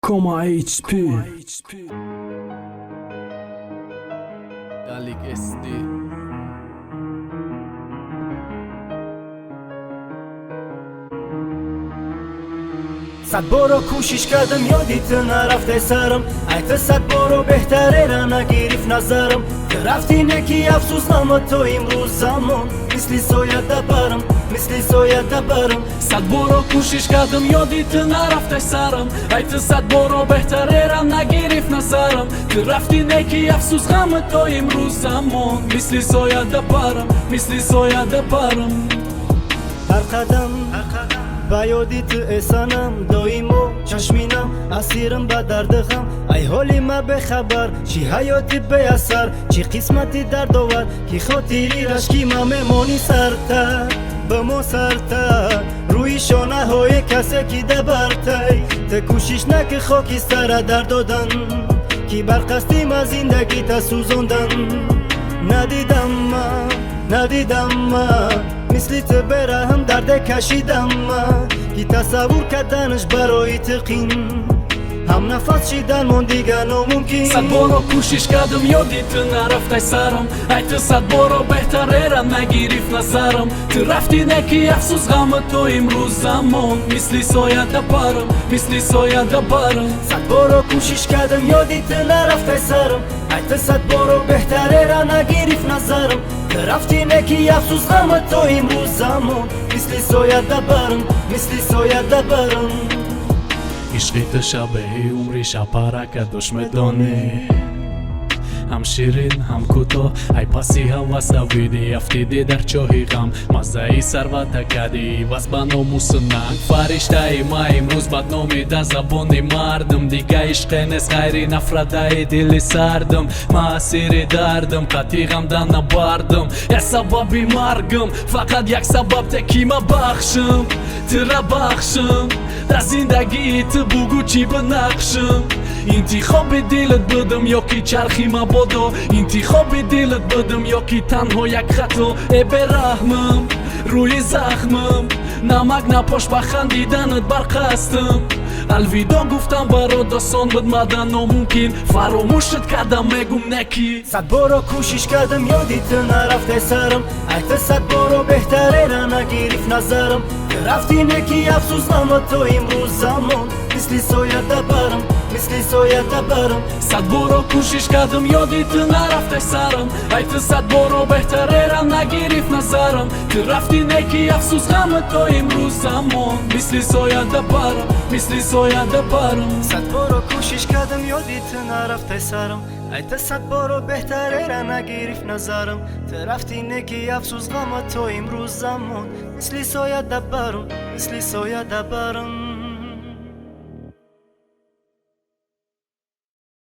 Coma HP Galik SD صد بارو کوشش کردم یادیت نرفته سرم ایت صد بارو بهتره را نگیرف نظرم که رفتی نکی افسوس نما تو امروز زمان مثلی سویت دبرم مثلی سویت دبرم صد بارو کوشش کردم یادیت نرفته سرم ایت صد بارو بهتره را نگیرف نظرم که رفتی نکی افسوس غم تو امروز زمان مثلی سویت دبرم مثلی سویت دبرم هر قدم با یادیت احسانم دایمو چشمینم اسیرم با درد غم ای حالی ما به خبر چی حیاتی به اثر چی قسمتی درد آور کی خاطری رشکی ما میمونی سرتر به ما سرتر روی شانه های کسی کی دبرتی ته کوشش نکه خاکی سر در دادن کی برقستیم از زندگی تا سوزوندن ندیدم مثلی تو بره هم درد کشیدم کی تصور کردنش برای تقین هم نفس شیدن من دیگه ناممکن صد بارو کوشش کردم یادیت نرفته سرم ایت صد بارو بهتره را نگیرف نظرم تو رفتی نکی افسوس غم تو امروز زمان مثلی سایه دبرم مثلی سایه دبرم صد بارو کوشش کردم یادیت نرفته سرم ایت صد بارو بهتره را نگیرف نظرم تو رفتی نکی افسوس غم تو امروز زمان مثلی سایه دبرم مثلی سایه دبرم عشقی تو شبیه عمری شپرک دوش میدانی هم شیرین هم کوتاه ای پسی هوس نویدی افتیدی در چاهی غم مزه ای ثروت کردی وز به ناموس ننگ فرشته ای ما امروز بدنامی در زبان مردم دیگه عشق نیست غیر نفرت ای دل سردم ما اسیر دردم قطعی غمدن نبردم یک سبب مرگم فقط یک سبب تکی ما بخشم ترا بخشم در زندگی تو بگو چی بنقشم انتخاب دلت بدم یا کی چرخی ما بادو انتخاب دلت بدم یا کی تنها یک خطا ای برحمم روی زخمم نمک نپاش بخندیدنت برقصدم الویدا گفتم برات داستان بدمدن ناممکن فراموشت کردم میگم نکی صد بارو کوشش کردم یادیت نرفته سرم ایت صد بارو بهتره را نگیرف نظرم که رفتی نکی افسوس نما تو امروز زمان مثلی سایه دبرم مثلی سایه دبرم صد بارو کوشش کردم یادیت نرفته سرم ایت صد بارو بهتره را نگیرف نظرم که رفتی نکی افسوس غم تو امروز زمان مثلی سایه دبرم مثلی سایه دبرم صد بارو کوشش کردم یادیت نرفته سرم ایت صد بارو بهتره را نگیرف نظرم تو رفتی نکی افسوس غم تو امروز زمان مثلی سایه دبرم مثلی سایه دبرم